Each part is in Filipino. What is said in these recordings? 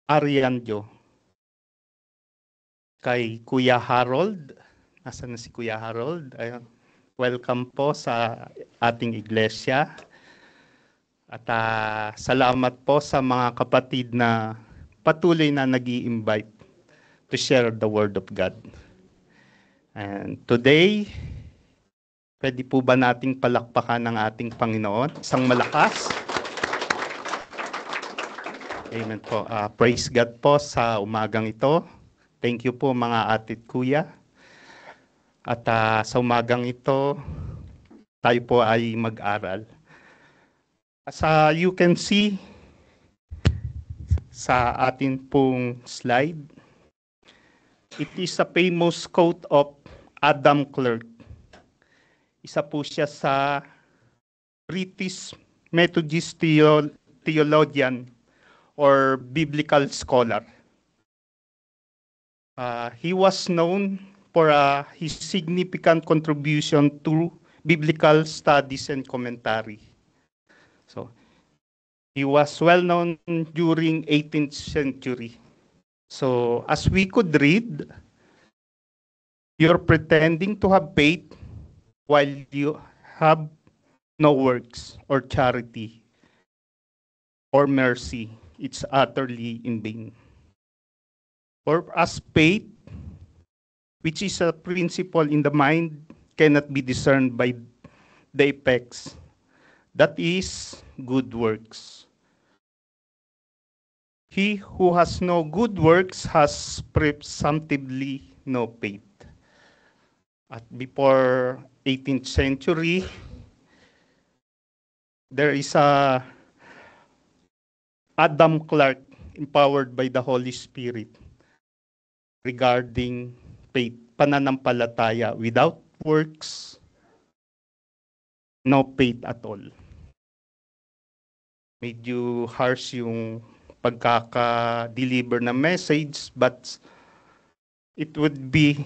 Arianjo. Kay Kuya Harold. Nasaan na si Kuya Harold? Ayun. Welcome po sa ating iglesia. At salamat po sa mga kapatid na patuloy na nag-i-invite to share the Word of God. And today, pwede po ba nating palakpakan ng ating Panginoon? Isang malakas. Amen po. Praise God po sa umagang ito. Thank you po mga ate at kuya. At sa umagang ito, tayo po ay mag-aral. As you can see sa atin pong slide, it is a famous quote of Adam Clarke. Isa po siya sa British Methodist theologian or biblical scholar. He was known for his significant contribution to biblical studies and commentary. So, he was well known during 18th century. So, as we could read, you're pretending to have faith while you have no works or charity or mercy. It's utterly in vain. For as faith, which is a principle in the mind, cannot be discerned by the effects. That is good works. He who has no good works has presumptively no faith. At before 18th century, there is a Adam Clarke empowered by the Holy Spirit regarding faith, pananampalataya without works, no faith at all. Medyo harsh yung pagkaka-deliver na message, but it would be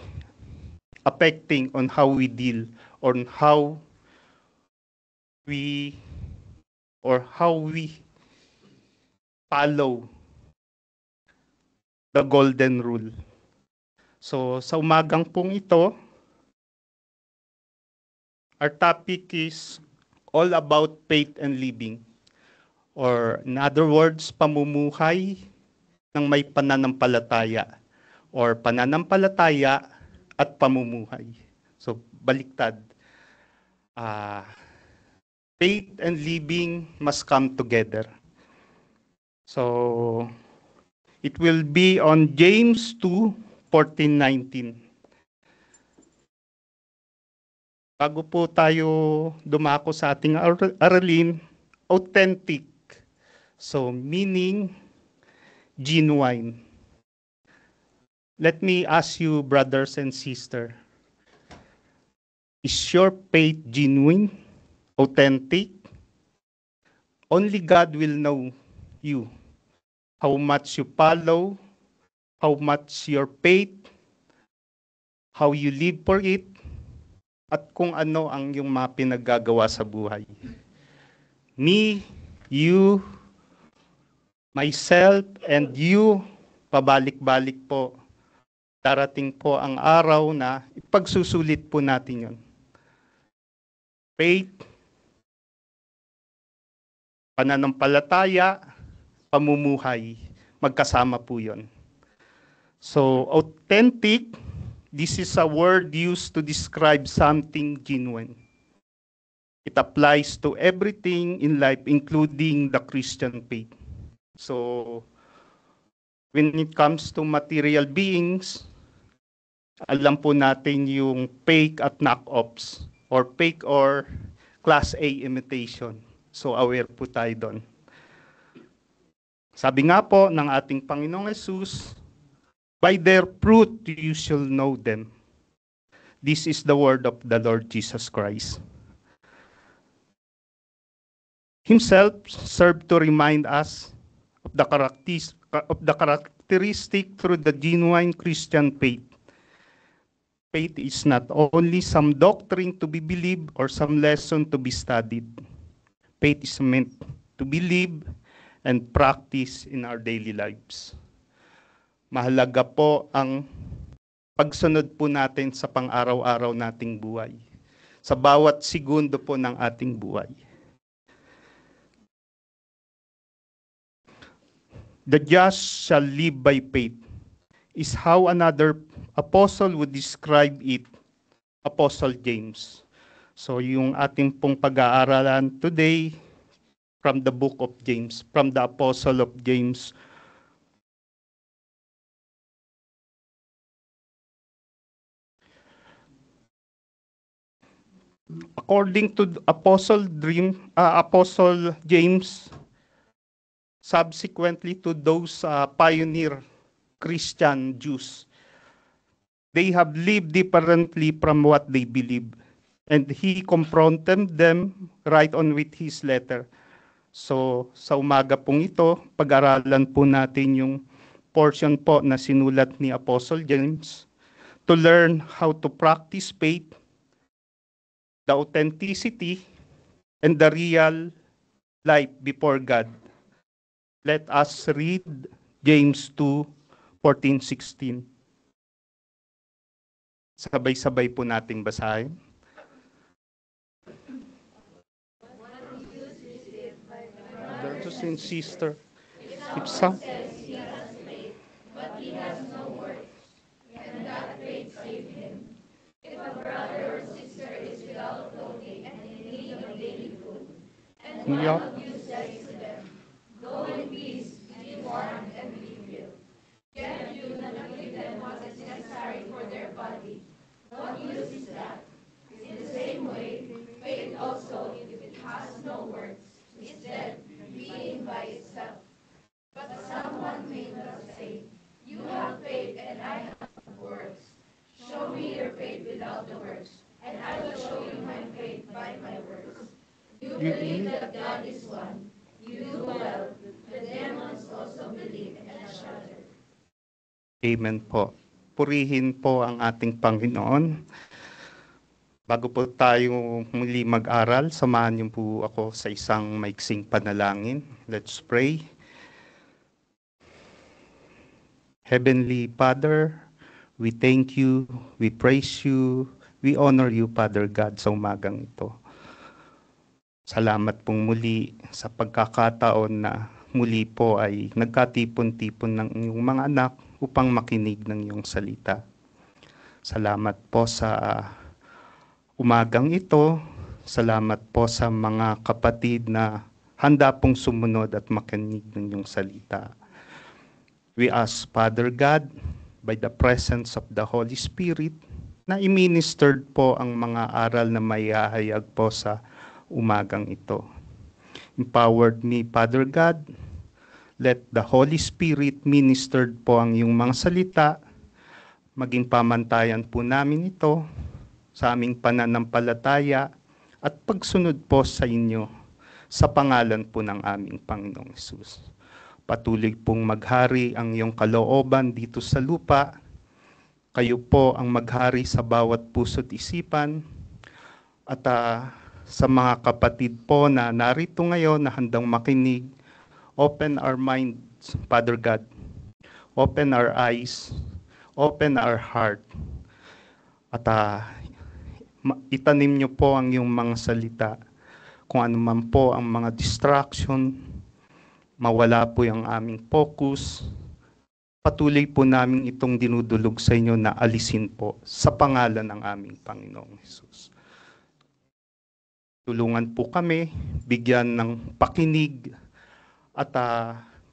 affecting on how we deal, on how we follow the golden rule. So sa umagang pong ito, our topic is all about faith and living. Or in other words, pamumuhay ng may pananampalataya. Or pananampalataya at pamumuhay. So baliktad. Faith and living must come together. So it will be on James 2:14-19. Bago po tayo dumako sa ating aralin, authentic. So meaning genuine. Let me ask you, brothers and sisters, is your faith genuine, authentic? Only God will know you. How much you follow, how much your faith, how you live for it, at kung ano ang yung mga pinaggagawa sa buhay. Me, you, myself, and you, pabalik-balik po. Darating po ang araw na ipagsusulit po natin yon. Faith, pananampalataya, pamumuhay, magkasama po yon. So, authentic, this is a word used to describe something genuine. It applies to everything in life, including the Christian faith. So, when it comes to material beings, alam po natin yung fake at knock-offs, or fake or class A imitation. So, aware po tayo doon. Sabi nga po ng ating Panginoong Jesus, by their fruit you shall know them. This is the word of the Lord Jesus Christ. Himself served to remind us of the characteristic through the genuine Christian faith. Faith is not only some doctrine to be believed or some lesson to be studied. Faith is meant to be lived and practiced in our daily lives. Mahalaga po ang pagsunod po natin sa pang-araw-araw nating buhay. Sa bawat segundo po ng ating buhay. The just shall live by faith is how another apostle would describe it, Apostle James. So yung ating pong pag-aaralan today from the book of James, from the Apostle of James. According to Apostle James, subsequently to those pioneer Christian Jews, they have lived differently from what they believe. And he confronted them right on with his letter. So sa umaga pong ito, pag-aralan po natin yung portion po na sinulat ni Apostle James to learn how to practice faith, the authenticity, and the real life before God. Let us read James 2:14-16. Sabay-sabay po nating basahin. Brothers and sisters, if some but he has no works, and that faith save him. If a brother or sister is without clothing and in need of daily food, and one of you says to them, go in peace, be warmed and be filled, yet you do not give them what is necessary for their body, what use is that? In the same way, faith also, if it has no works, is dead, being by itself. But someone may not say, you have faith and I have works. Show me your faith without the works, and I will show you my faith by my works. You believe that God is one. You do well. The demons also believe and shudder. Amen po. Purihin po ang ating Panginoon. Bago po tayo muli mag-aral, samahan niyo po ako sa isang maiksing panalangin. Let's pray. Heavenly Father, we thank you, we praise you, we honor you, Father God, sa umagang ito. Salamat pong muli sa pagkakataon na muli po ay nagkatipon-tipon ng iyong mga anak upang makinig ng iyong salita. Salamat po sa umagang ito. Salamat po sa mga kapatid na handa pong sumunod at makinig ng iyong salita. We ask, Father God, by the presence of the Holy Spirit, na i-ministered po ang mga aral na maihahayag po sa umagang ito. Empowered me, Father God, let the Holy Spirit ministered po ang iyong mga salita, maging pamantayan po namin ito sa aming pananampalataya at pagsunod po sa inyo sa pangalan po ng aming Panginoong Hesus. Patuloy pong maghari ang iyong kalooban dito sa lupa. Kayo po ang maghari sa bawat puso't isipan. At sa mga kapatid po na narito ngayon na handang makinig, open our minds, Father God. Open our eyes. Open our heart. At itanim niyo po ang iyong mga salita. Kung ano man po ang mga distraction, mawala po yung aming focus. Patuloy po namin itong dinudulog sa inyo na alisin po sa pangalan ng aming Panginoong Hesus. Tulungan po kami, bigyan ng pakinig at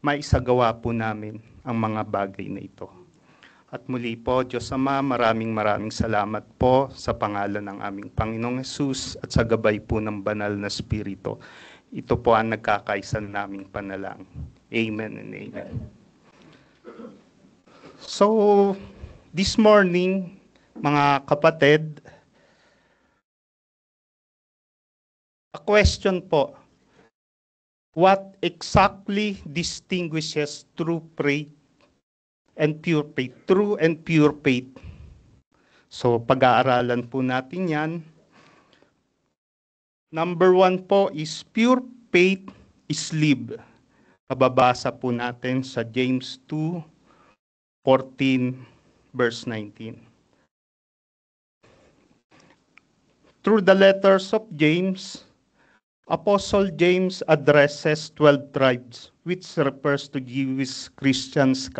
maisagawa po namin ang mga bagay na ito. At muli po, Diyos Ama, maraming salamat po sa pangalan ng aming Panginoong Hesus at sa gabay po ng banal na Espiritu. Ito po ang nagkakaisa naming panalangin. Amen and amen. So, this morning, mga kapatid, a question po. What exactly distinguishes true faith and pure faith? True and pure faith. So, pag-aaralan po natin yan. Number 1 po is pure faith is live. Mababasa po natin sa James 2, 14, verse 19. Through the letters of James, Apostle James addresses 12 tribes, which refers to Jewish Christians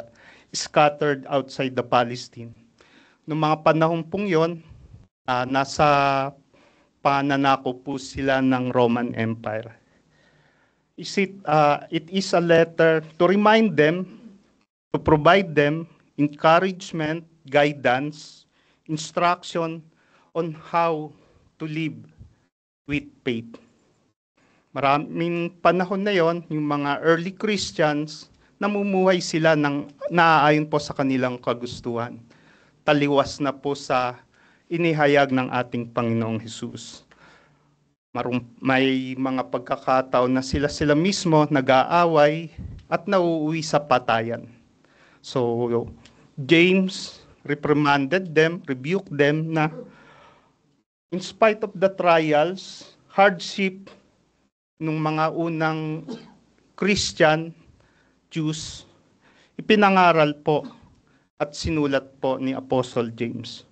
scattered outside the Palestine. Noong mga panahon pong yon, nasa pananako po sila ng Roman Empire. It is a letter to remind them, to provide them encouragement, guidance, instruction on how to live with faith. Maraming panahon na yon, yung mga early Christians, namumuhay sila ng naaayon po sa kanilang kagustuhan. Taliwas na po sa inihayag ng ating Panginoong Hesus. May mga pagkakataon na sila mismo nag-aaway at nauuwi sa patayan. So, James reprimanded them, rebuked them na in spite of the trials, hardship, nung mga unang Christian, Jews, ipinangaral po at sinulat po ni Apostle James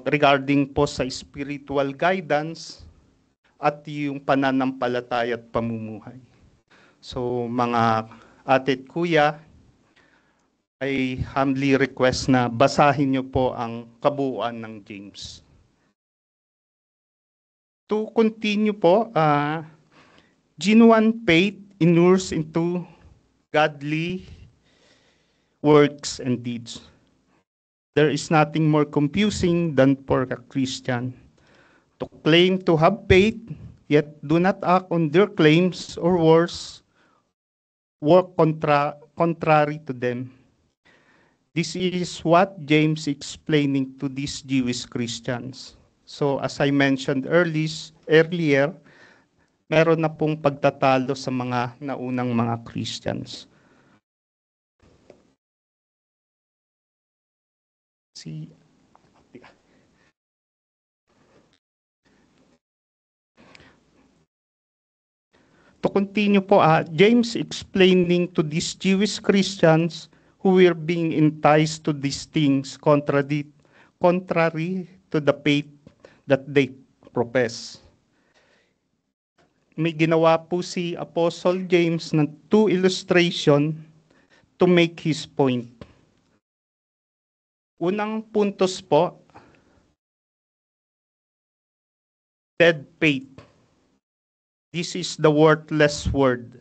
regarding po sa spiritual guidance at yung pananampalataya at pamumuhay. So mga ate at kuya, I humbly request na basahin niyo po ang kabuuan ng James. To continue po, genuine faith inures into godly works and deeds. There is nothing more confusing than for a Christian to claim to have faith, yet do not act on their claims, or worse, work contrary to them. This is what James is explaining to these Jewish Christians. So as I mentioned earlier, meron na pong pagtatalo sa mga naunang mga Christians. To continue po, James explaining to these Jewish Christians who were being enticed to these things contrary to the faith that they profess. May ginawa po si Apostle James ng 2 illustration to make his point. Unang puntos po, dead faith. This is the worthless word.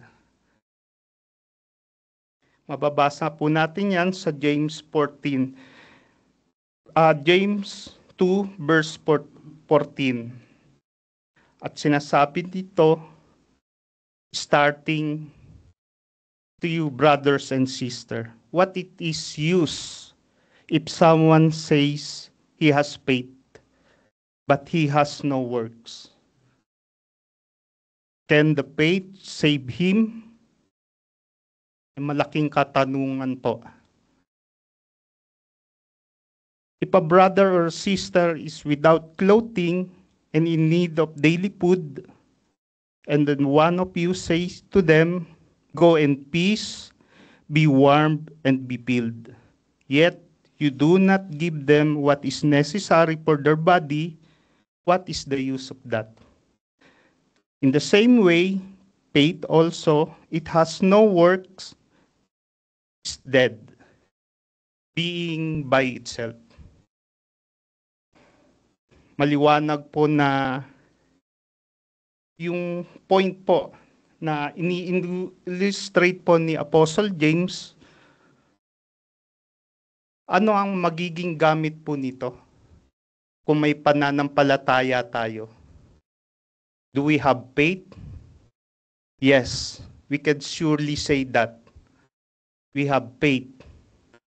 Mababasa po natin yan sa James 14. James 2 verse 14. At sinasabi dito, starting to you brothers and sisters, what it is use if someone says he has faith, but he has no works? Can the faith save him? Malaking katanungan po. If a brother or sister is without clothing and in need of daily food, and then one of you says to them, go in peace, be warmed and be filled, yet you do not give them what is necessary for their body, what is the use of that? In the same way, faith also, it has no works, is dead, being by itself. Maliwanag po na yung point po na ini-illustrate po ni Apostle James, ano ang magiging gamit po nito kung may pananampalataya tayo? Do we have faith? Yes, we can surely say that. We have faith.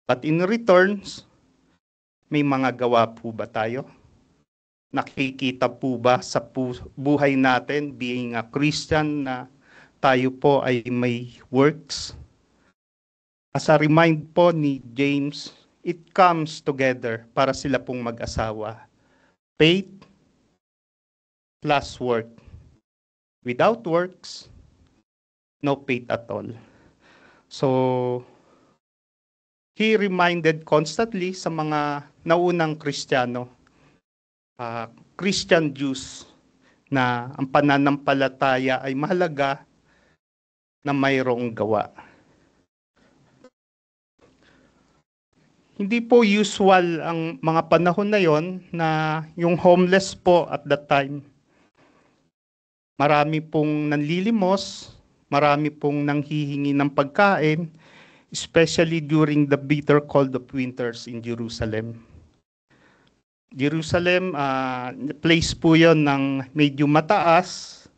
But in returns, may mga gawa po ba tayo? Nakikita po ba sa buhay natin, being a Christian, na tayo po ay may works? As a remind po ni James, it comes together para sila pong mag-asawa. Faith plus work. Without works, no faith at all. So, he reminded constantly sa mga naunang Kristiyano, Christian Jews, na ang pananampalataya ay mahalaga na mayroong gawa. Hindi po usual ang mga panahon na yon na yung homeless po at that time. Marami pong nanlilimos, marami pong nanghihingi ng pagkain, especially during the bitter cold of winters in Jerusalem. Jerusalem, place po yon ng medyo mataas,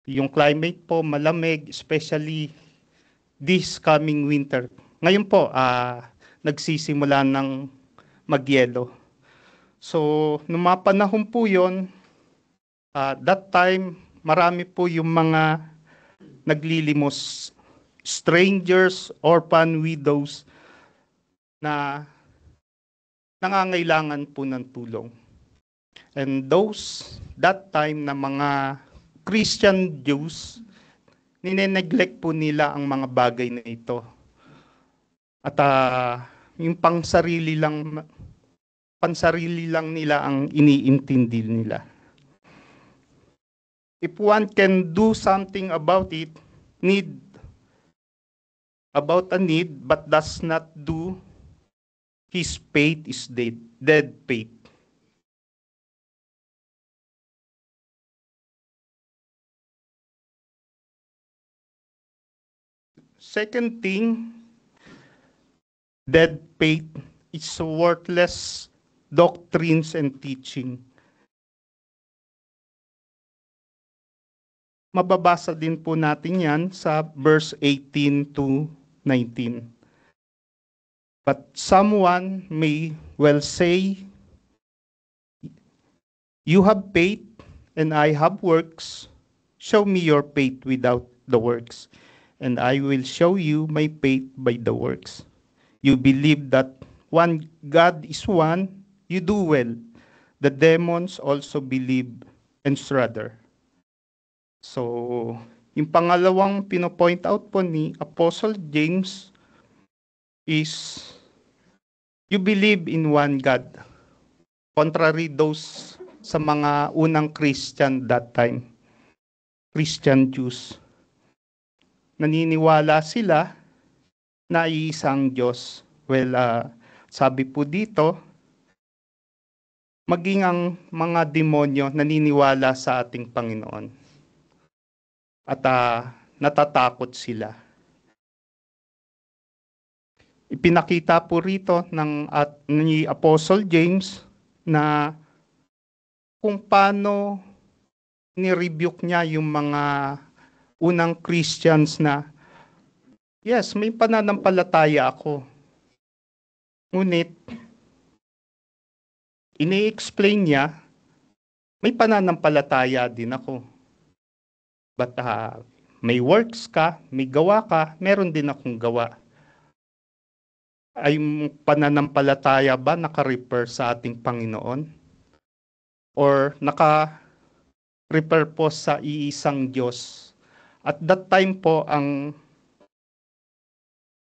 yung climate po malamig, especially this coming winter. Ngayon po, nagsisimula ng magyelo. So, nung mga panahon po yon, that time, marami po yung mga naglilimos, strangers, orphan, widows, na nangangailangan po ng tulong. And that time na mga Christian Jews, nineneglect po nila ang mga bagay na ito. At yung pansarili lang nila ang iniintindi nila. If one can do something about a need, but does not do, his faith is dead faith. Second thing, dead faith is worthless doctrines and teaching. Mababasa din po natin yan sa verse 18 to 19. But someone may well say, you have faith and I have works. Show me your faith without the works, and I will show you my faith by the works. You believe that one God is one, you do well. The demons also believe and shudder. So, yung pangalawang pinopoint out po ni Apostle James is, you believe in one God. Contrary those sa mga unang Christian that time, Christian Jews. Naniniwala sila na iisang Diyos. Well, sabi po dito, maging ang mga demonyo naniniwala sa ating Panginoon. At natatakot sila. Ipinakita po rito ni Apostle James na kung paano ni-rebuke niya yung mga unang Christians na, yes, may pananampalataya ako. Ngunit, ini-explain niya, may pananampalataya din ako. But may works ka, may gawa ka, meron din akong gawa. Ay pananampalataya ba naka-refer sa ating Panginoon? Or naka-refer po sa iisang Diyos? At that time po, ang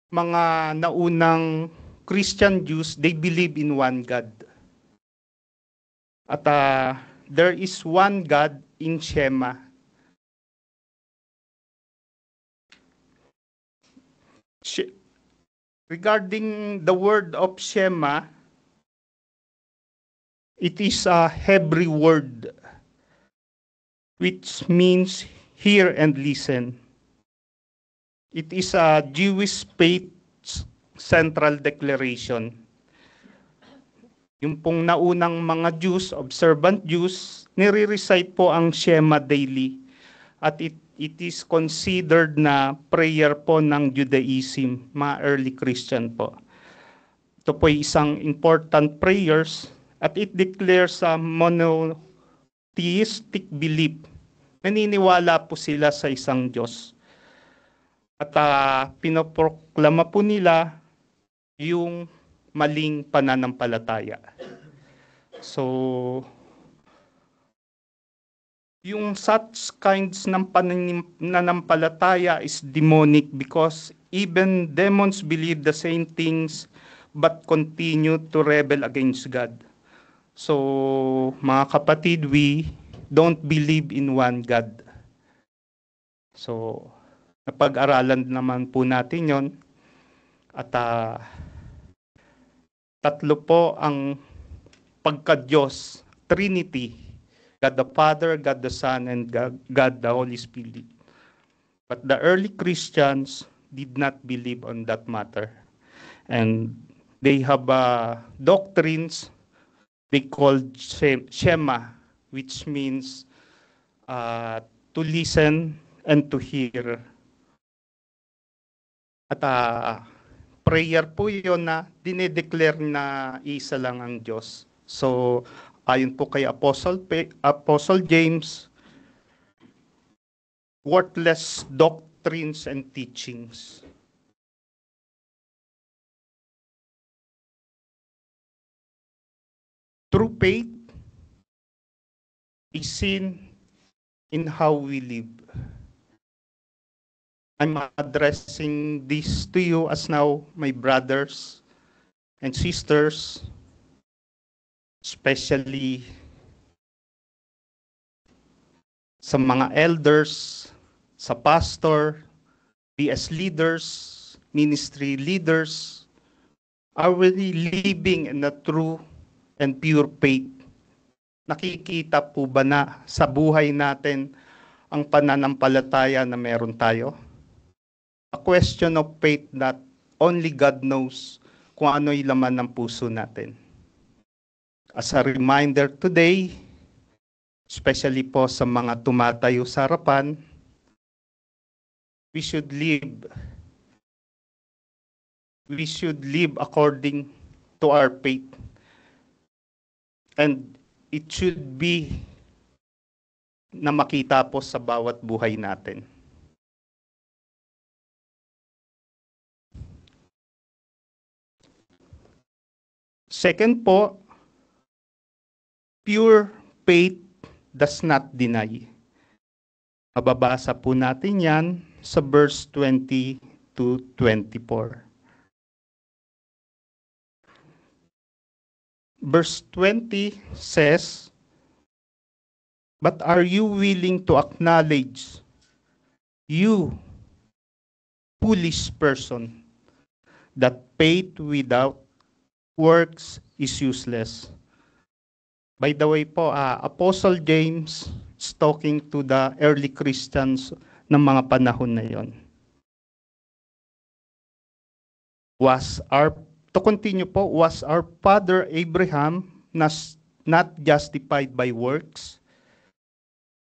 mga naunang Christian Jews, they believe in one God. At there is one God in Shema. Regarding the word of Shema, it is a Hebrew word which means hear and listen. It is a Jewish faith's central declaration. Yung pong naunang mga Jews, observant Jews, nire-recite po ang Shema daily. At it is considered na prayer po ng Judaism, mga early Christian po. Ito po ay isang important prayers at it declares a monotheistic belief. Naniniwala po sila sa isang Diyos. At pinoproklama po nila yung maling pananampalataya. So, yung such kinds ng pananampalataya is demonic because even demons believe the same things but continue to rebel against God. So, mga kapatid, we don't believe in one God. So, napag-aralan naman po natin yon. At tatlo po ang pagka-Diyos, Trinity, God the Father, God the Son, and God the Holy Spirit. But the early Christians did not believe on that matter. And they have doctrines they called Shema, which means to listen and to hear. At prayer po yun na dinedeclare na isa lang ang Diyos. So, ayon po kay Apostle James, worthless doctrines and teachings. True faith is seen in how we live. I'm addressing this to you as now, my brothers and sisters, especially sa mga elders, sa pastor, PS leaders, ministry leaders, are we living in a true and pure faith? Nakikita po ba na sa buhay natin ang pananampalataya na meron tayo? A question of faith that only God knows kung ano yung laman ng puso natin. As a reminder today, especially po sa mga tumatayo sa harapan, we should live according to our faith. And it should be na makita po sa bawat buhay natin. Second po, pure faith does not deny. Mababasa po natin yan sa verse 20 to 24. Verse 20 says, "But are you willing to acknowledge, you foolish person, that faith without works is useless?" By the way po, Apostle James is talking to the early Christians ng mga panahon na yon. To continue po, was our father Abraham not justified by works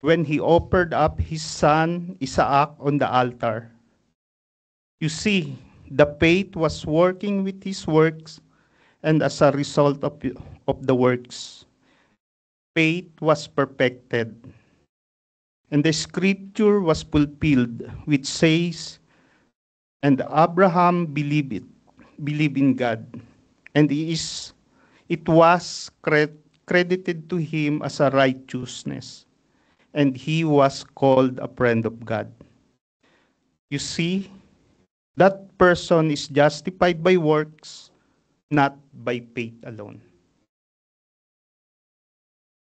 when he offered up his son Isaac on the altar? You see, the faith was working with his works, and as a result of the works, faith was perfected. And the scripture was fulfilled, which says, "And Abraham believed in God, and it was credited to him as a righteousness, and he was called a friend of God." You see, that person is justified by works, not by faith alone.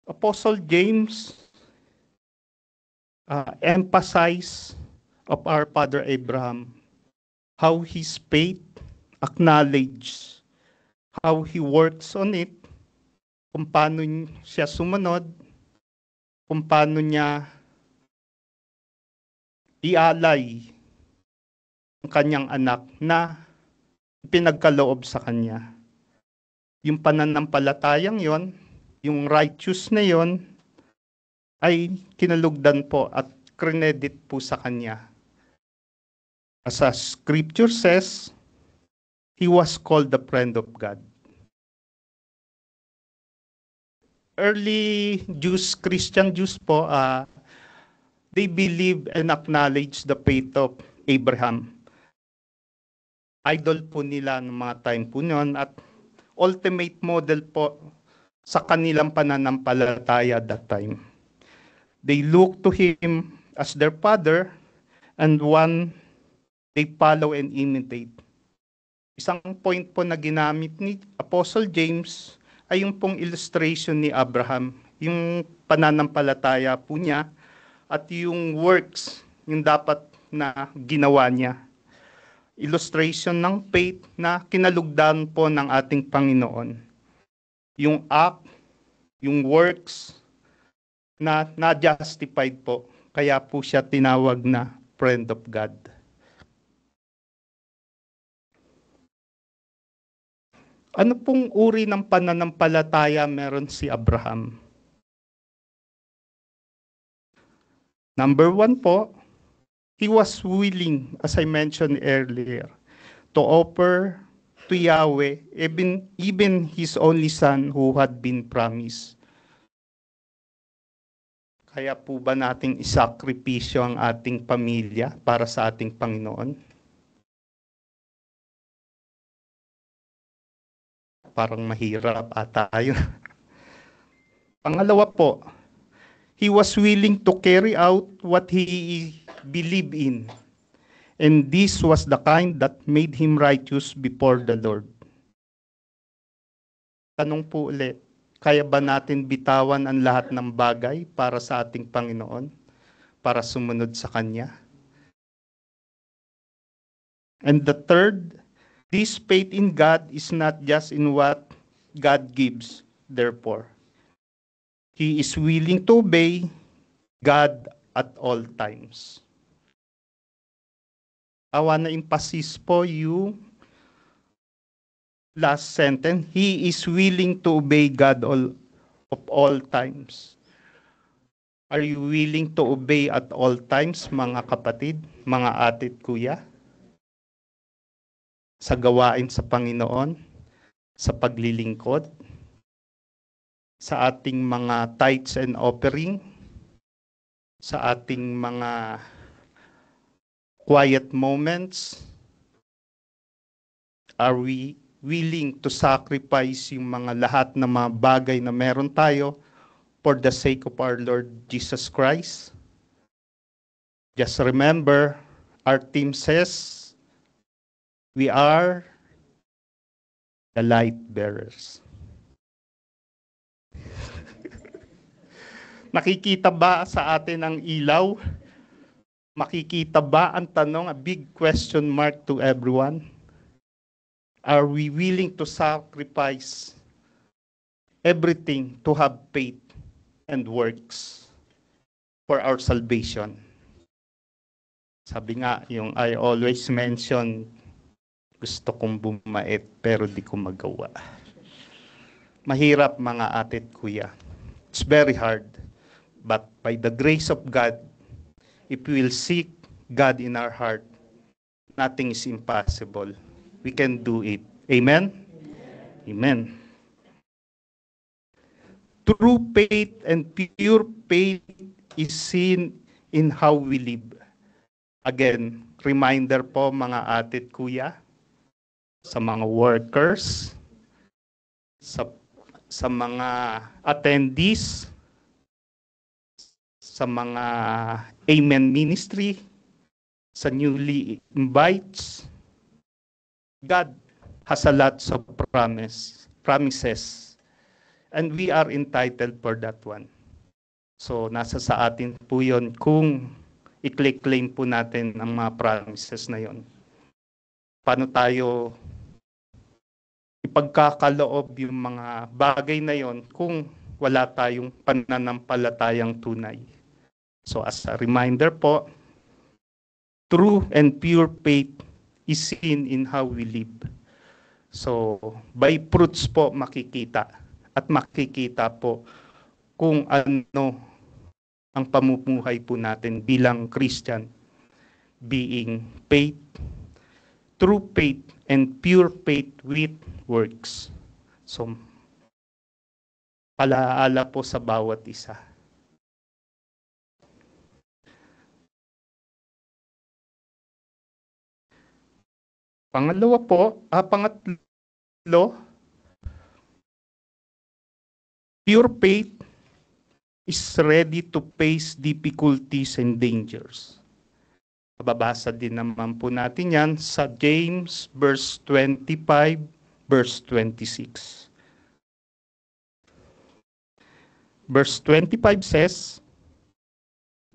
Apostle James emphasized of our father Abraham, how his faith acknowledge, how he works on it, kung paano siya sumunod, kung paano niya ialay ang kanyang anak na pinagkaloob sa kanya. Yung pananampalatayang yon, yung righteous na yon, ay kinalugdan po at credit po sa kanya. As a scripture says, he was called the friend of God. Early Jews, Christian Jews po, they believe and acknowledge the faith of Abraham. Idol po nila ng mga time po noon at ultimate model po sa kanilang pananampalataya at that time. They look to him as their father and one they follow and imitate. Isang point po na ginamit ni Apostle James ay yung pong illustration ni Abraham, yung pananampalataya po niya at yung works, yung dapat na ginawa niya. Illustration ng faith na kinalugdan po ng ating Panginoon. Yung act, yung works na na-justified po. Kaya po siya tinawag na friend of God. Ano pong uri ng pananampalataya meron si Abraham? Number 1 po, he was willing, as I mentioned earlier, to offer to Yahweh even his only son who had been promised. Kaya po ba nating isakripisyo ang ating pamilya para sa ating Panginoon? Parang mahirap ata yun. Pangalawa po, he was willing to carry out what he believed in. And this was the kind that made him righteous before the Lord. Tanong po ulit, kaya ba natin bitawan ang lahat ng bagay para sa ating Panginoon? Para sumunod sa Kanya? And the third, this faith in God is not just in what God gives, therefore. He is willing to obey God at all times. Awa na emphasis po yung last sentence. He is willing to obey God of all times. Are you willing to obey at all times, mga kapatid, mga atit kuya? Sa gawain sa Panginoon, sa paglilingkod, sa ating mga tithes and offering, sa ating mga quiet moments? Are we willing to sacrifice yung mga lahat ng mga bagay na meron tayo for the sake of our Lord Jesus Christ? Just remember, our team says, we are the light bearers. Nakikita ba sa atin ang ilaw? Makikita ba ang tanong, a big question mark to everyone? Are we willing to sacrifice everything to have faith and works for our salvation? Sabi nga, yung I always mention, gusto kong bumait pero di ko magawa. Mahirap mga atit kuya. It's very hard. But by the grace of God, if we will seek God in our heart, nothing is impossible. We can do it. Amen? Amen. True faith and pure faith is seen in how we live. Again, reminder po mga atit kuya, sa mga workers, sa mga attendees, sa mga Amen Ministry, sa newly invites, God has a lot of promises, and we are entitled for that one. So, nasa sa atin po yun kung i-claim po natin ang mga promises na yun. Paano tayo ipagkakaloob yung mga bagay na yon kung wala tayong pananampalatayang tunay. So as a reminder po, true and pure faith is seen in how we live. So by fruits po makikita at makikita po kung ano ang pamumuhay po natin bilang Christian, being faith, true faith and pure faith with works. So, palaala po sa bawat isa. Pangatlo, pure faith is ready to face difficulties and dangers. Babasa din naman po natin yan sa James verse 25, verse 26. Verse 25 says,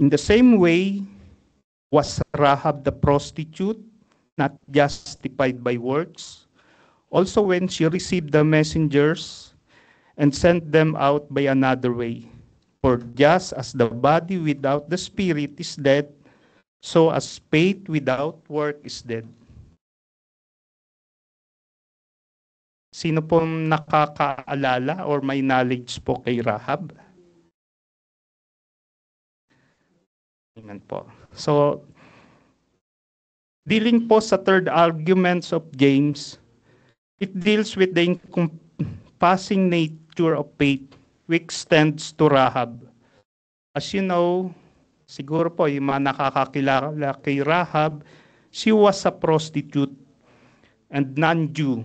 "In the same way was Rahab the prostitute not justified by works, also when she received the messengers and sent them out by another way. For just as the body without the spirit is dead, so as faith without work is dead." Sino po nakakaalala or may knowledge po kay Rahab? Amen po. So, dealing po sa third arguments of James, it deals with the encompassing nature of faith which extends to Rahab. As you know, siguro po yung mga nakakakilala kay Rahab, she was a prostitute and non-Jew,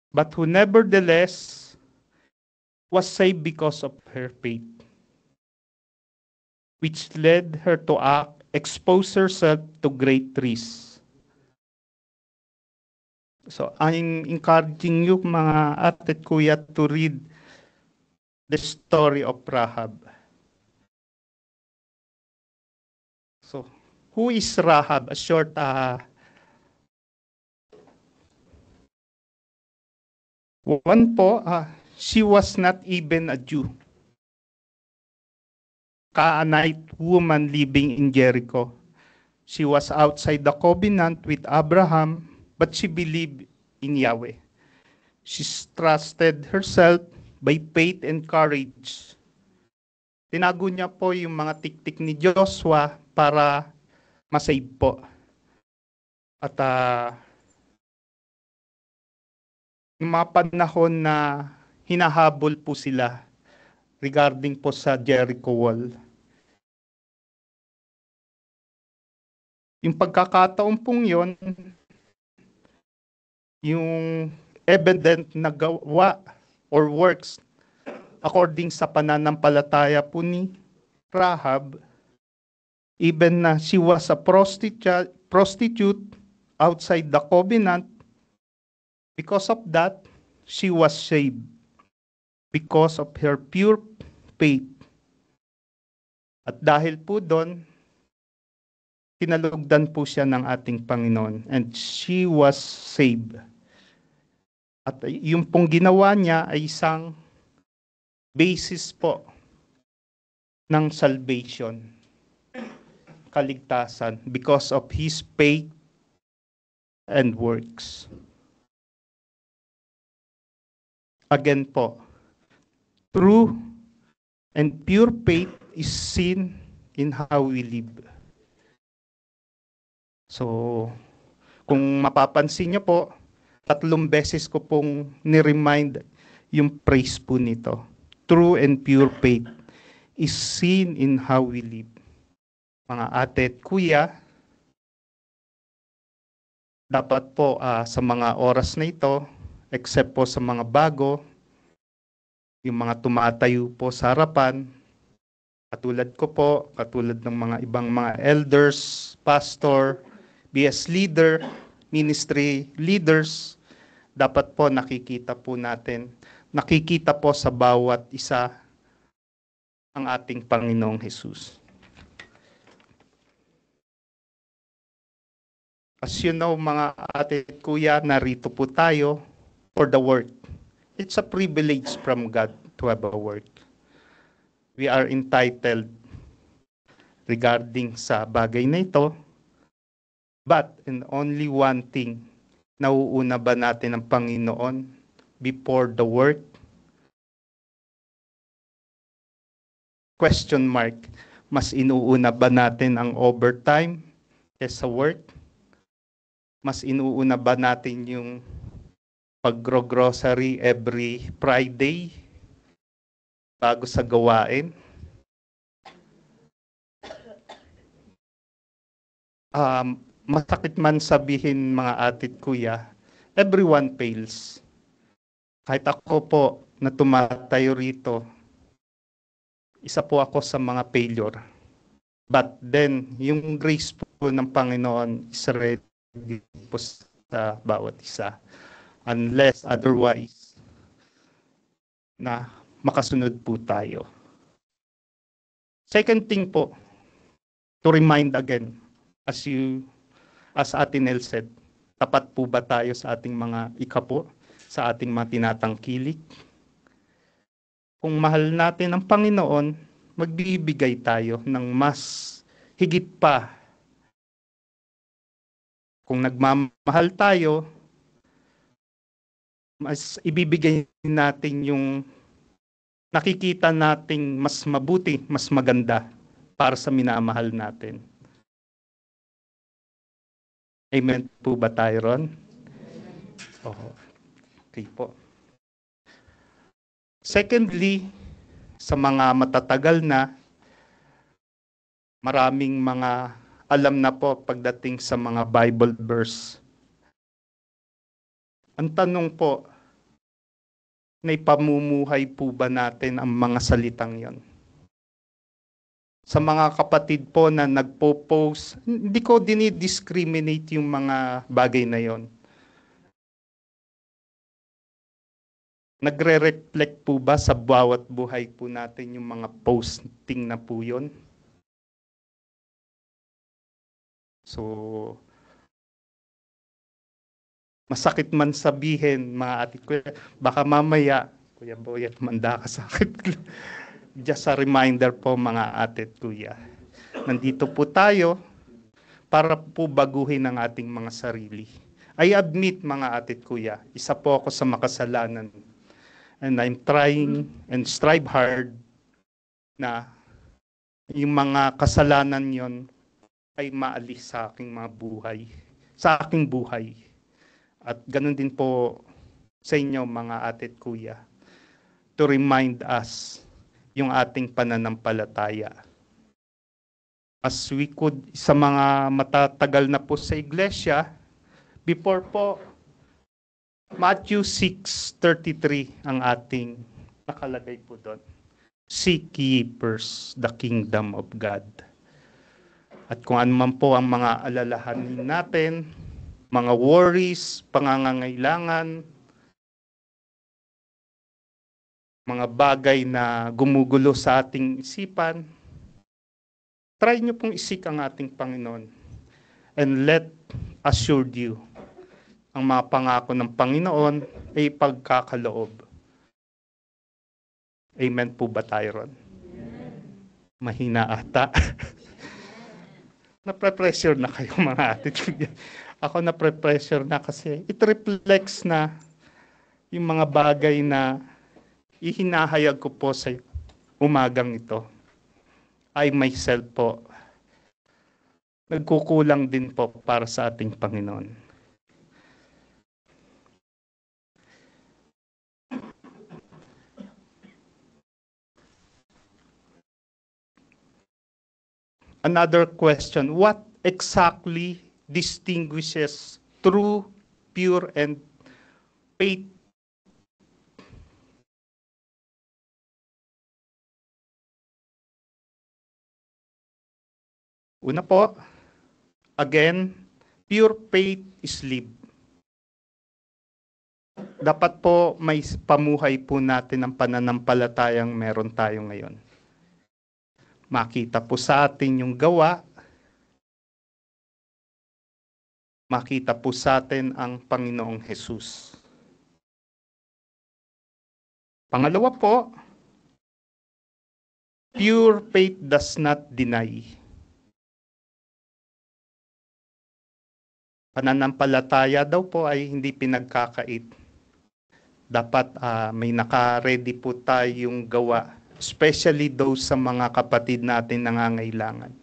but who nevertheless was saved because of her faith, which led her to expose herself to great risk. So I'm encouraging you mga ate at kuya to read the story of Rahab. So who is Rahab? A short one po, she was not even a Jew. Canaanite woman living in Jericho. She was outside the covenant with Abraham, but she believed in Yahweh. She trusted herself by faith and courage. Tinago niya po yung mga tiktik ni Joshua para masave po. At yung mga panahon na hinahabol po sila regarding po sa Jericho wall. Yung pagkakataon pong yon, yung evident na gawa or works according sa pananampalataya po ni Rahab, even na she was a prostitute outside the covenant, because of that, she was saved because of her pure faith. At dahil po doon, kinalugdan po siya ng ating Panginoon and she was saved. At yung pong ginawa niya ay isang basis po ng salvation, kaligtasan, because of his faith and works. Again po, true and pure faith is seen in how we live. So, kung mapapansin niyo po, 3 beses ko pong ni-remind yung praise po nito. True and pure faith is seen in how we live. Mga ate at kuya, dapat po sa mga oras na ito, except po sa mga bago, yung mga tumatayo po sa harapan, katulad ko po, katulad ng mga ibang mga elders, pastor, BS leader, ministry leaders, dapat po nakikita po sa bawat isa ang ating Panginoong Jesus. As you know, mga ate at kuya, narito po tayo for the work. It's a privilege from God to have a work. We are entitled regarding sa bagay na ito, but in only one thing, nauuna ba natin ang Panginoon before the work? Question mark, mas inuuna ba natin ang overtime kaysa work? Mas inuuna ba natin yung pag-grocery every Friday bago sa gawain? Masakit man sabihin mga atit kuya, everyone fails. Kahit ako po na tumatayo rito, isa po ako sa mga failure. But then, yung grace po ng Panginoon is ready po sa bawat isa. Unless otherwise, na makasunod po tayo. Second thing po, to remind again, as Ate Nel said, tapat po ba tayo sa ating mga ikapo, sa ating mga tinatangkilik? Kung mahal natin ang Panginoon, magbibigay tayo ng mas higit pa. Kung nagmamahal tayo, mas ibibigay natin yung nakikita nating mas mabuti, mas maganda para sa minamahal natin. Amen po ba tayo ron? Oo. Okay po. Secondly, sa mga matatagal na, maraming mga alam na po pagdating sa mga Bible verse. Ang tanong po, naipamumuhay po ba natin ang mga salitang yon? Sa mga kapatid po na nagpo-post, hindi ko dinidiscriminate yung mga bagay na yon. Nagre-reflect po ba sa bawat buhay po natin yung mga posting na po yun? So, masakit man sabihin, mga ate ko, baka mamaya, Kuya Boy, manda ka sa akin. Just a reminder po, mga ate at kuya. Nandito po tayo para po baguhin ang ating mga sarili. I admit, mga ate at kuya, isa po ako sa makasalanan. And I'm trying and strive hard na yung mga kasalanan yon ay maalis sa aking mga buhay, sa aking buhay. At ganun din po sa inyo, mga ate at kuya, to remind us yung ating pananampalataya. As we could, sa mga matatagal na po sa iglesia, before po, Matthew 6:33 ang ating nakalagay po doon. Seek ye first the kingdom of God. At kung ano man po ang mga alalahanin natin, mga worries, pangangangailangan, mga bagay na gumugulo sa ating isipan, try nyo pong isik ang ating Panginoon. And let assured you, ang mga pangako ng Panginoon ay pagkakaloob. Amen po ba tayo ron? Mahina ata. Napre-pressure na kayo, mga ate. Ako napre-pressure na kasi it reflects na yung mga bagay na ihinahayag ko po sa umagang ito. I myself po, nagkukulang din po para sa ating Panginoon. Another question, what exactly distinguishes true, pure, and faith? Una po, again, pure faith is lived. Dapat po may pamuhay po natin ang pananampalatayang meron tayo ngayon. Makita po sa atin yung gawa, makita po sa atin ang Panginoong Jesus. Pangalawa po, pure faith does not deny. Pananampalataya daw po ay hindi pinagkakait. Dapat may naka-ready po tayong gawa, especially those sa mga kapatid natin nangangailangan.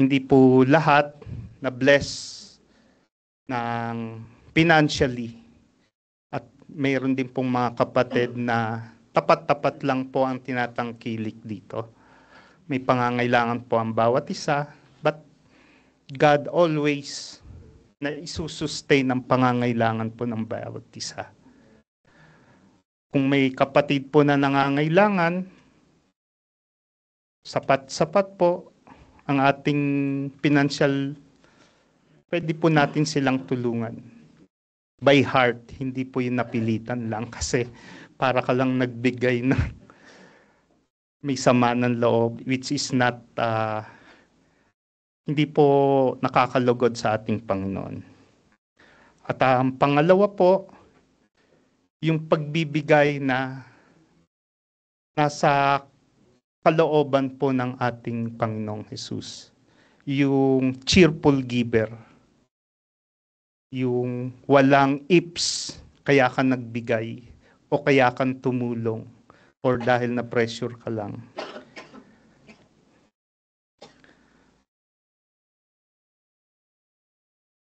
Hindi po lahat na bless ng financially. At mayroon din pong mga kapatid na tapat-tapat lang po ang tinatangkilik dito. May pangangailangan po ang bawat isa, but God always na isusustain ang pangangailangan po ng bawat isa. Kung may kapatid po na nangangailangan, sapat po ang ating financial, pwede po natin silang tulungan. By heart, hindi po yung napilitan lang kasi para ka lang nagbigay ng may sama ng loob, which is not, hindi po nakakalugod sa ating Panginoon. At ang pangalawa po, yung pagbibigay na nasa kalooban po ng ating Panginoong Jesus. Yung cheerful giver. Yung walang ifs, kaya ka nagbigay o kaya kang tumulong or dahil na pressure ka lang.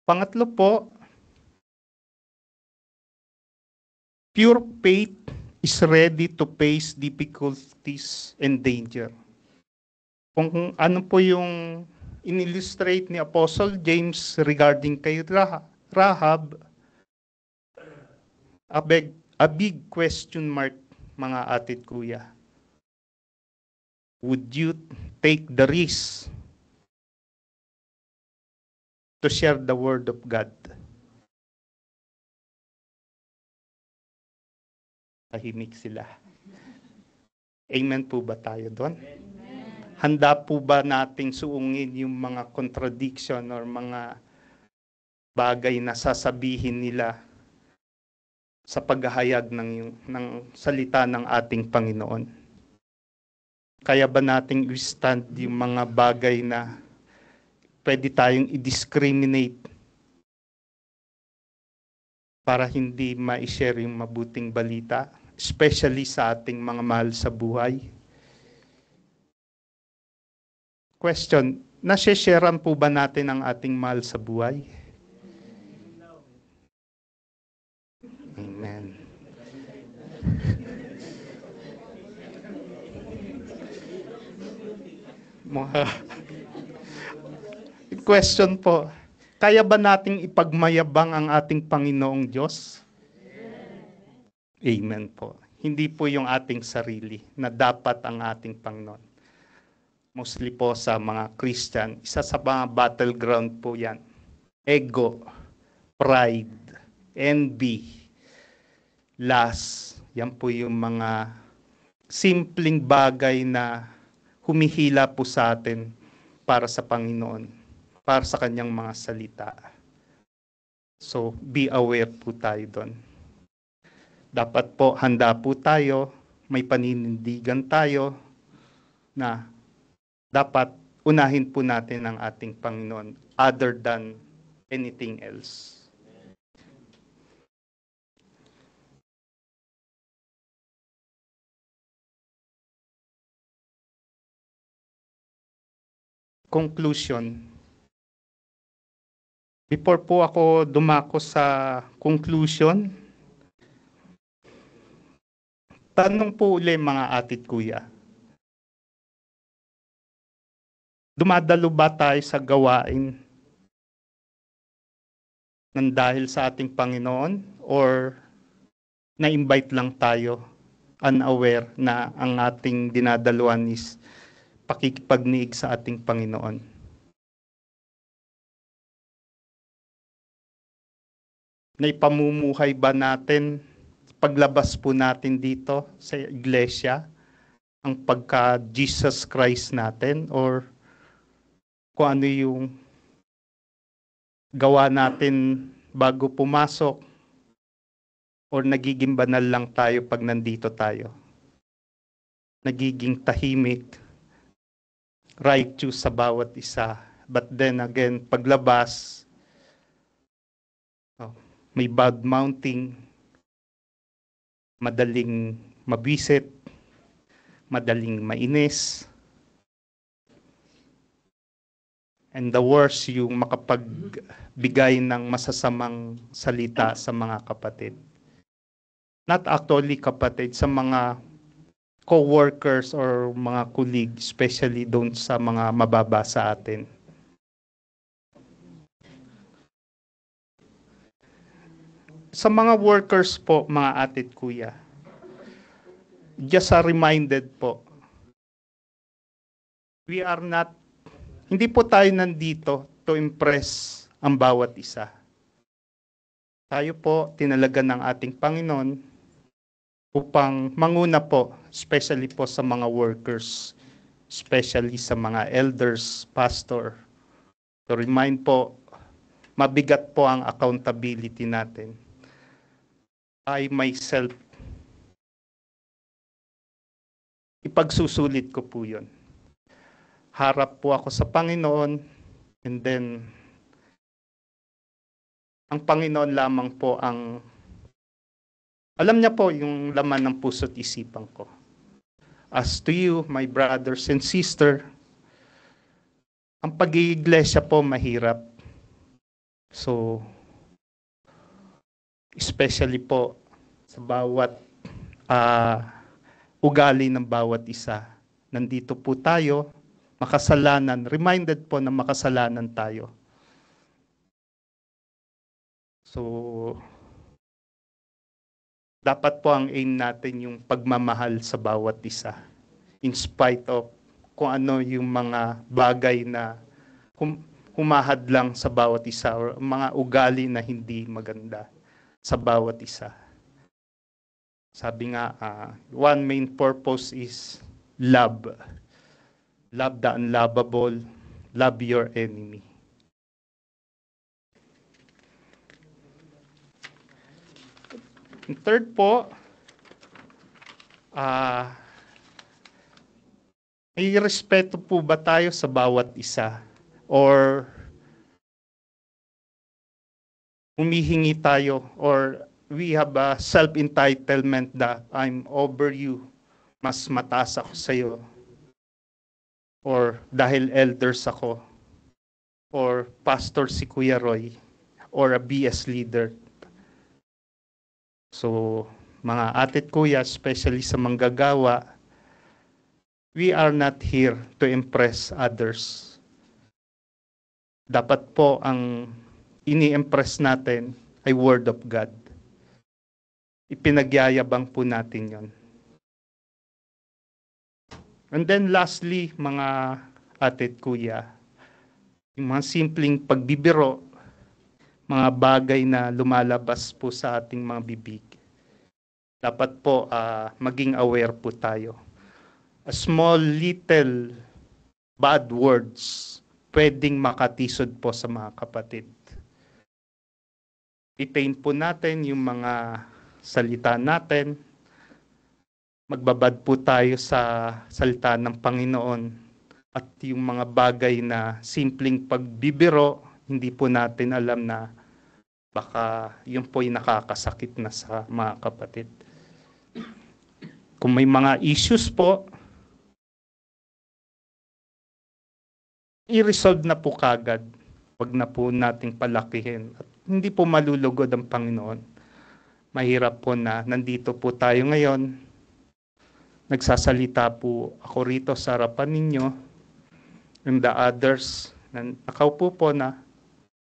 Pangatlo po, pure faith is ready to face difficulties and danger. Kung ano po yung in-illustrate ni Apostle James regarding kay Rahab, a big question mark, mga atit kuya. Would you take the risk to share the word of God? Tahimik sila. Amen po ba tayo doon? Handa po ba nating suungin yung mga contradiction or mga bagay na sasabihin nila sa paghahayag ng salita ng ating Panginoon? Kaya ba nating i-stand yung mga bagay na pwede tayong i-discriminate para hindi ma-share yung mabuting balita, especially sa ating mga mahal sa buhay? Question, nasi-sharean po ba natin ang ating mahal sa buhay? Amen. Question po, kaya ba nating ipagmayabang ang ating Panginoong Diyos? Amen po. Hindi po yung ating sarili na dapat ang ating Panginoon. Mostly po sa mga Christian, isa sa mga battleground po yan. Ego, pride, envy, lust. Yan po yung mga simpleng bagay na humihila po sa atin para sa Panginoon, para sa kanyang mga salita. So, be aware po tayo doon. Dapat po, handa po tayo, may paninindigan tayo na dapat unahin po natin ang ating Panginoon other than anything else. Conclusion. Before po ako dumako sa conclusion, tanong po uli mga atit kuya. Dumadalo ba tayo sa gawain ng dahil sa ating Panginoon or na-invite lang tayo unaware na ang ating dinadaluan is pakikipagniig sa ating Panginoon? Naipamumuhay ba natin, paglabas po natin dito sa iglesia, ang pagka-Jesus Christ natin or kung ano yung gawa natin bago pumasok or nagiging banal lang tayo pag nandito tayo? Nagiging tahimik, righteous sa bawat isa. But then again, paglabas, may bad mouthing, madaling mabisit, madaling mainis. And the worst, yung makapagbigay ng masasamang salita sa mga kapatid. Not actually kapatid, sa mga co-workers or mga colleagues, especially doon sa mga mababa sa atin. Sa mga workers po, mga atit kuya, just a reminded po, We are not, hindi po tayo nandito to impress ang bawat isa. Tayo po tinalagan ng ating Panginoon upang manguna po, especially po sa mga workers, especially sa mga elders, pastor. To remind po, mabigat po ang accountability natin. I myself, ipagsusulit ko po yun. Harap po ako sa Panginoon, and then ang Panginoon lamang po ang alam niya po yung laman ng puso't isipan ko. As to you, my brothers and sister, ang pag-iiglesia po mahirap. So, especially po sa bawat ugali ng bawat isa. Nandito po tayo, makasalanan, reminded po na makasalanan tayo. So, dapat po ang aim natin yung pagmamahal sa bawat isa. In spite of kung ano yung mga bagay na humahad lang sa bawat isa or mga ugali na hindi maganda sa bawat isa. Sabi nga, one main purpose is love. Love the unlovable. Love your enemy. And third po, may respeto po ba tayo sa bawat isa? Or humihingi tayo? Or we have a self-entitlement that I'm over you. Mas mataas ako sa iyo. Or dahil elders ako. Or pastor si Kuya Roy. Or a BS leader. So, mga atit kuya, especially sa manggagawa, we are not here to impress others. Dapat po ang ini-impress natin ay Word of God. Ipinagyayabang po natin yon. And then lastly, mga atit kuya, yung mga simpleng pagbibiro, mga bagay na lumalabas po sa ating mga bibig. Dapat po maging aware po tayo. A small little bad words pwedeng makatisod po sa mga kapatid. Itain po natin yung mga salita natin. Magbabad po tayo sa salita ng Panginoon at yung mga bagay na simpleng pagbibiro, hindi po natin alam na baka yun po yung nakakasakit na sa mga kapatid. Kung may mga issues po, i-resolve na po kagad. Huwag na po nating palakihin. At hindi po malulugod ang Panginoon. Mahirap po na nandito po tayo ngayon. Nagsasalita po ako rito sa harapan ninyo. And the others, nakaupo po na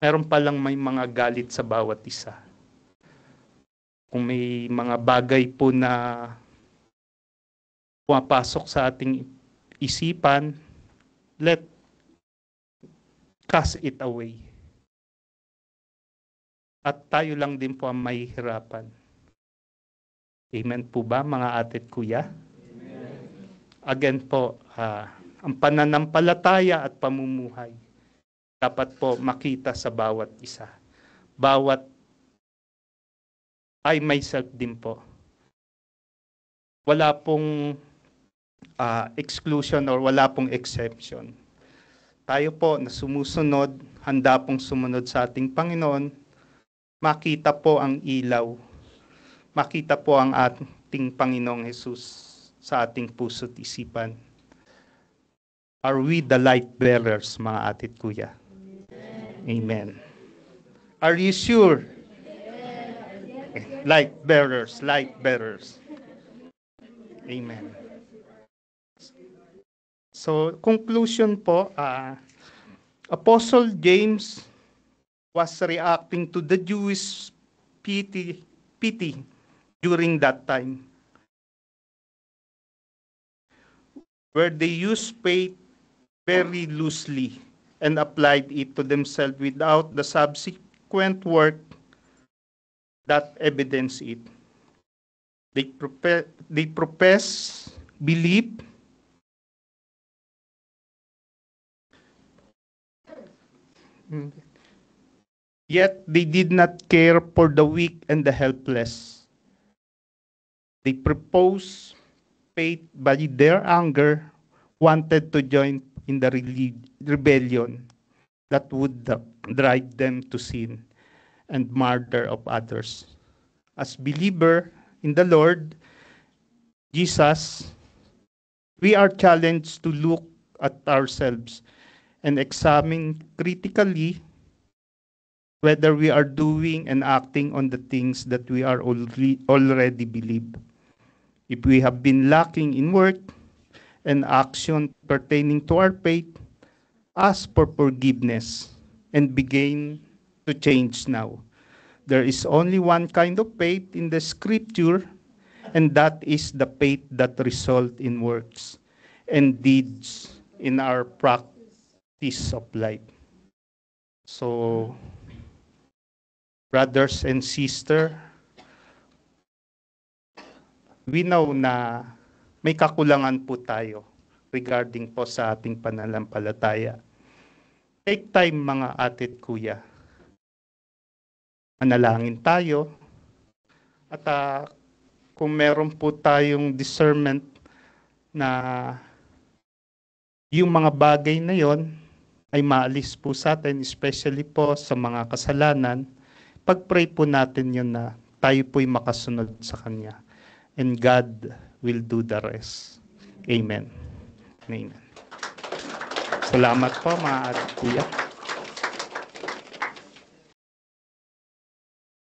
meron palang may mga galit sa bawat isa. Kung may mga bagay po na pumapasok sa ating isipan, cast it away. At tayo lang din po ang may hirapan. Amen po ba mga atit kuya? Amen. Again po, ang pananampalataya at pamumuhay dapat po makita sa bawat isa. Bawat I myself din po. Wala pong exclusion or wala pong exception. Tayo po na sumusunod, handa pong sumunod sa ating Panginoon, makita po ang ilaw. Makita po ang ating Panginoong Jesus sa ating puso't isipan. Are we the light bearers, mga atit kuya? Amen. Are you sure? Light bearers, light bearers. Amen. So, conclusion po, Apostle James was reacting to the Jewish pity during that time, where they used faith very loosely and applied it to themselves without the subsequent work that evidence it. They profess belief, yet they did not care for the weak and the helpless. They propose faith, but their anger wanted to join in the rebellion that would drive them to sin and murder of others. As believer in the Lord Jesus, we are challenged to look at ourselves and examine critically whether we are doing and acting on the things that we are already believe. If we have been lacking in work and action pertaining to our faith, ask for forgiveness and begin to change now. There is only one kind of faith in the scripture, and that is the faith that results in works and deeds in our practice of life. So, brothers and sisters, we know na may kakulangan po tayo regarding po sa ating pananampalataya. Take time mga ate at kuya. Manalangin tayo. At kung meron po tayong discernment na yung mga bagay na yon ay maalis po sa atin, especially po sa mga kasalanan, pag-pray po natin yun na tayo po'y makasunod sa Kanya. And God will do the rest. Amen. Amen. Salamat po mga ate kuya.